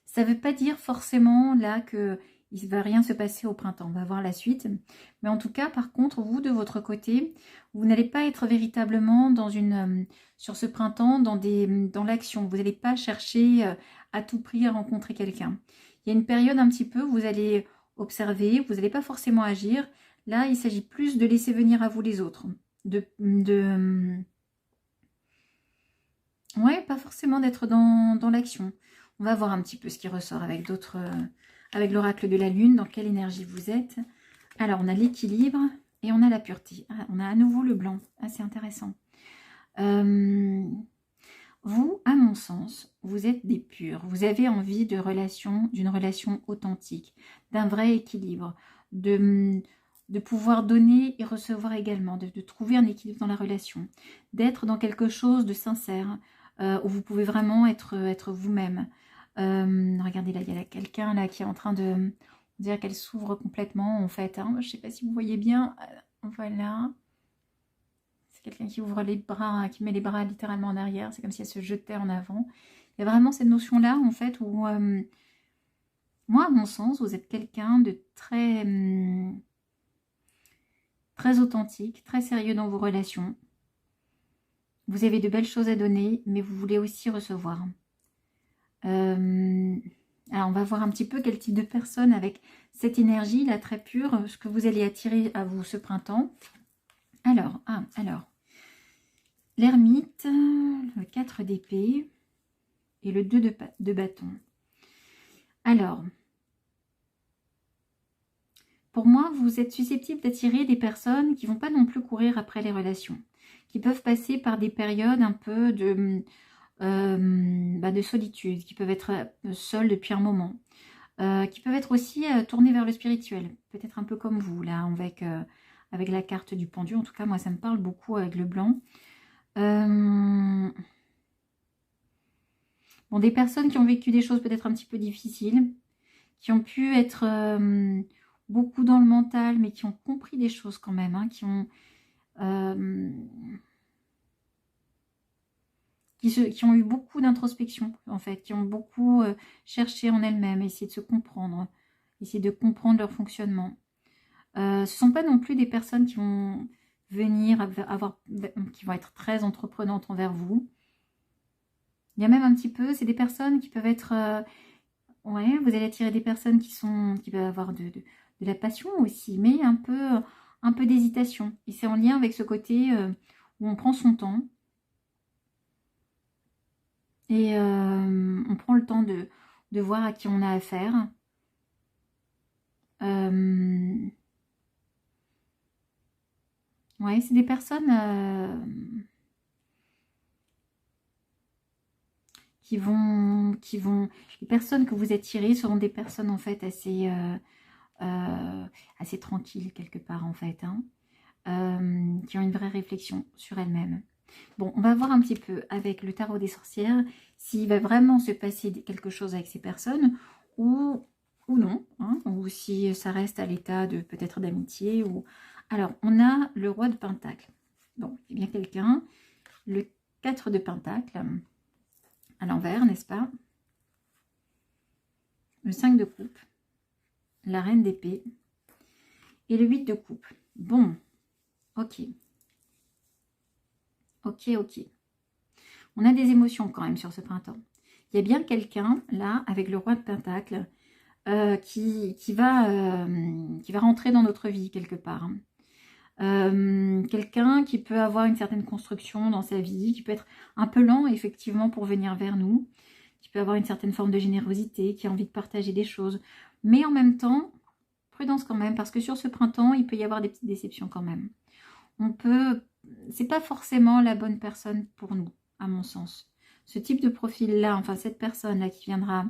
ça ne veut pas dire forcément là que il ne va rien se passer au printemps. On va voir la suite. Mais en tout cas, par contre, vous, de votre côté, vous n'allez pas être véritablement dans sur ce printemps dans l'action. Vous n'allez pas chercher à tout prix à rencontrer quelqu'un. Il y a une période un petit peu où vous allez observer, vous n'allez pas forcément agir. Là, il s'agit plus de laisser venir à vous les autres. Ouais, pas forcément d'être dans l'action. On va voir un petit peu ce qui ressort avec d'autres, avec l'oracle de la lune, dans quelle énergie vous êtes. Alors, on a l'équilibre et on a la pureté. Ah, on a à nouveau le blanc, assez intéressant. Vous, à mon sens, vous êtes des purs. Vous avez envie d'une relation authentique, d'un vrai équilibre, de pouvoir donner et recevoir également, de trouver un équilibre dans la relation, d'être dans quelque chose de sincère, où vous pouvez vraiment être vous-même. Regardez, là, il y a quelqu'un là qui est en train de dire qu'elle s'ouvre complètement, en fait. Hein. Je ne sais pas si vous voyez bien. Voilà. C'est quelqu'un qui ouvre les bras, qui met les bras littéralement en arrière. C'est comme si elle se jetait en avant. Il y a vraiment cette notion-là, en fait, où, moi, à mon sens, vous êtes quelqu'un de très authentique, très sérieux dans vos relations. Vous avez de belles choses à donner, mais vous voulez aussi recevoir. Alors, on va voir un petit peu quel type de personne avec cette énergie, là, très pure, ce que vous allez attirer à vous ce printemps. Alors, l'ermite, le 4 d'épée et le 2 de bâton. Alors, pour moi, vous êtes susceptible d'attirer des personnes qui ne vont pas non plus courir après les relations, qui peuvent passer par des périodes un peu de solitude, qui peuvent être seuls depuis un moment, qui peuvent être aussi tournés vers le spirituel, peut-être un peu comme vous, là, avec la carte du pendu. En tout cas, moi, ça me parle beaucoup avec le blanc. Bon, des personnes qui ont vécu des choses peut-être un petit peu difficiles, qui ont pu être beaucoup dans le mental, mais qui ont compris des choses quand même, hein, qui ont eu beaucoup d'introspection, en fait, qui ont beaucoup cherché en elles-mêmes, essayé de se comprendre, essayé de comprendre leur fonctionnement. Ce ne sont pas non plus des personnes qui vont venir qui vont être très entreprenantes envers vous. Il y a même un petit peu, c'est des personnes qui peuvent être... ouais, vous allez attirer des personnes qui peuvent avoir de la passion aussi, mais un peu d'hésitation. Et c'est en lien avec ce côté où on prend son temps. Et on prend le temps de voir à qui on a affaire. Ouais, c'est des personnes les personnes que vous attirez seront des personnes en fait assez tranquilles quelque part en fait, hein, qui ont une vraie réflexion sur elles-mêmes. Bon, on va voir un petit peu avec le tarot des sorcières s'il va vraiment se passer quelque chose avec ces personnes ou non, hein, ou si ça reste à l'état de peut-être d'amitié. Alors, on a le roi de Pentacle. Bon, il y a bien quelqu'un. Le 4 de Pentacle, à l'envers, n'est-ce pas? Le 5 de coupe, la reine d'épée et le 8 de coupe. Bon, ok. Ok. On a des émotions quand même sur ce printemps. Il y a bien quelqu'un, là, avec le roi de Pentacle, qui va rentrer dans notre vie quelque part. Quelqu'un qui peut avoir une certaine construction dans sa vie, qui peut être un peu lent, effectivement, pour venir vers nous, qui peut avoir une certaine forme de générosité, qui a envie de partager des choses. Mais en même temps, prudence quand même, parce que sur ce printemps, il peut y avoir des petites déceptions quand même. C'est pas forcément la bonne personne pour nous, à mon sens. Ce type de profil-là, enfin cette personne-là qui viendra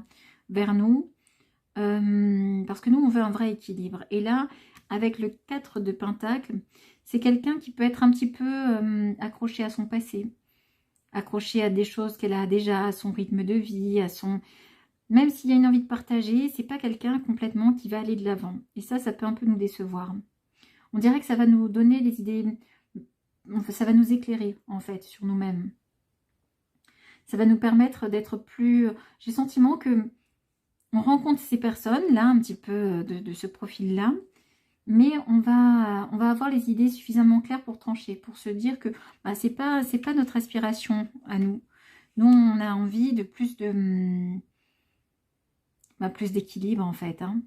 vers nous, parce que nous, on veut un vrai équilibre. Et là, avec le 4 de Pentacle, c'est quelqu'un qui peut être un petit peu accroché à son passé, accroché à des choses qu'elle a déjà, à son rythme de vie, à son... Même s'il y a une envie de partager, c'est pas quelqu'un complètement qui va aller de l'avant. Et ça peut un peu nous décevoir. On dirait que ça va nous donner des idées, ça va nous éclairer en fait sur nous-mêmes. Ça va nous permettre d'être plus... J'ai le sentiment que on rencontre ces personnes-là, un petit peu de ce profil-là, mais on va avoir les idées suffisamment claires pour trancher, pour se dire que bah, c'est pas notre aspiration à nous. Nous, on a envie de plus d'équilibre en fait. Hein.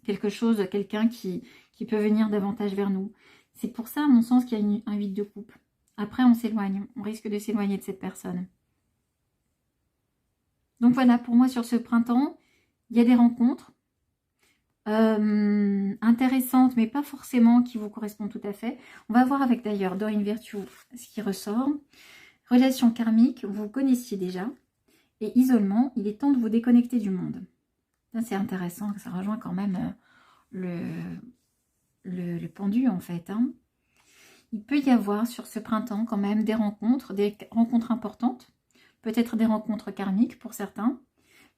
Quelque chose, quelqu'un qui peut venir davantage vers nous. C'est pour ça, à mon sens, qu'il y a un 8 de couple. Après, on s'éloigne. On risque de s'éloigner de cette personne. Donc voilà, pour moi, sur ce printemps, il y a des rencontres intéressantes, mais pas forcément qui vous correspondent tout à fait. On va voir avec d'ailleurs Doreen Virtue ce qui ressort. Relation karmique, vous connaissiez déjà. Et isolement, il est temps de vous déconnecter du monde. C'est intéressant, ça rejoint quand même le pendu en fait. Hein. Il peut y avoir sur ce printemps quand même des rencontres importantes. Peut-être des rencontres karmiques pour certains.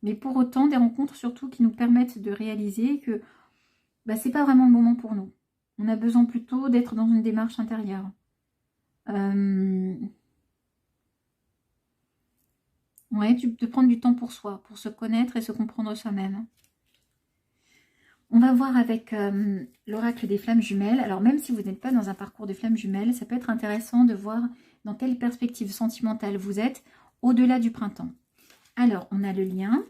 Mais pour autant, des rencontres surtout qui nous permettent de réaliser que bah, c'est pas vraiment le moment pour nous. On a besoin plutôt d'être dans une démarche intérieure. Ouais, de prendre du temps pour soi, pour se connaître et se comprendre soi-même. On va voir avec l'oracle des flammes jumelles. Alors même si vous n'êtes pas dans un parcours de flammes jumelles, ça peut être intéressant de voir dans quelle perspective sentimentale vous êtes au-delà du printemps. Alors, on a le lien,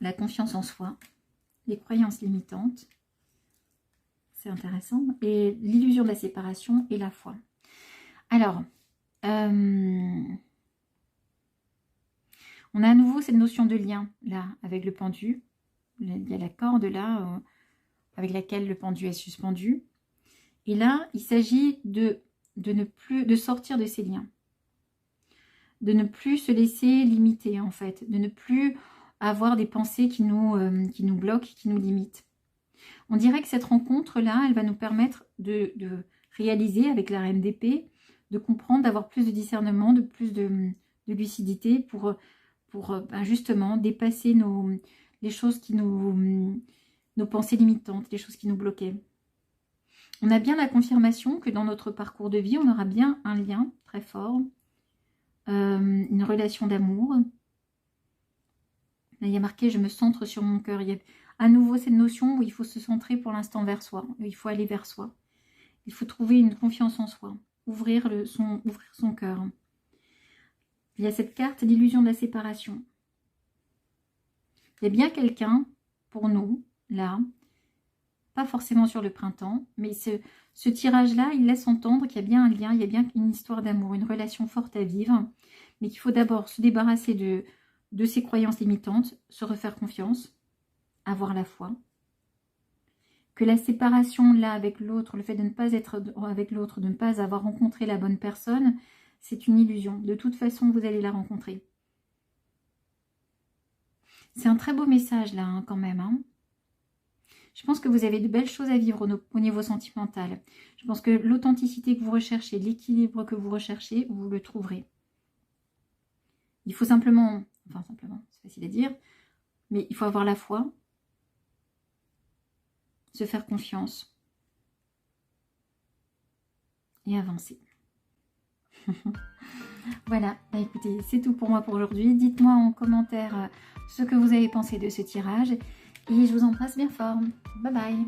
la confiance en soi, les croyances limitantes, c'est intéressant, et l'illusion de la séparation et la foi. Alors, on a à nouveau cette notion de lien, là, avec le pendu. Il y a la corde, là, avec laquelle le pendu est suspendu. Et là, il s'agit de sortir de ces liens. De ne plus se laisser limiter, en fait. De ne plus avoir des pensées qui nous bloquent, qui nous limitent. On dirait que cette rencontre-là, elle va nous permettre de réaliser, avec la reine d'épée, de comprendre, d'avoir plus de discernement, de plus de lucidité pour justement dépasser les choses qui nos pensées limitantes, les choses qui nous bloquaient. On a bien la confirmation que dans notre parcours de vie, on aura bien un lien très fort, une relation d'amour. Là, il y a marqué « je me centre sur mon cœur ». Il y a à nouveau cette notion où il faut se centrer pour l'instant vers soi. Il faut aller vers soi. Il faut trouver une confiance en soi. Ouvrir son cœur. Il y a cette carte, l'illusion de la séparation. Il y a bien quelqu'un pour nous, là, pas forcément sur le printemps, mais ce tirage-là, il laisse entendre qu'il y a bien un lien, il y a bien une histoire d'amour, une relation forte à vivre, mais qu'il faut d'abord se débarrasser de ses croyances limitantes, se refaire confiance, avoir la foi. Que la séparation, là, avec l'autre, le fait de ne pas être avec l'autre, de ne pas avoir rencontré la bonne personne, c'est une illusion. De toute façon, vous allez la rencontrer. C'est un très beau message, là, hein, quand même. Hein. Je pense que vous avez de belles choses à vivre au niveau sentimental. Je pense que l'authenticité que vous recherchez, l'équilibre que vous recherchez, vous le trouverez. Il faut simplement, c'est facile à dire, mais il faut avoir la foi, se faire confiance et avancer. Voilà, bah écoutez, c'est tout pour moi pour aujourd'hui. Dites-moi en commentaire ce que vous avez pensé de ce tirage et je vous embrasse bien fort. Bye bye.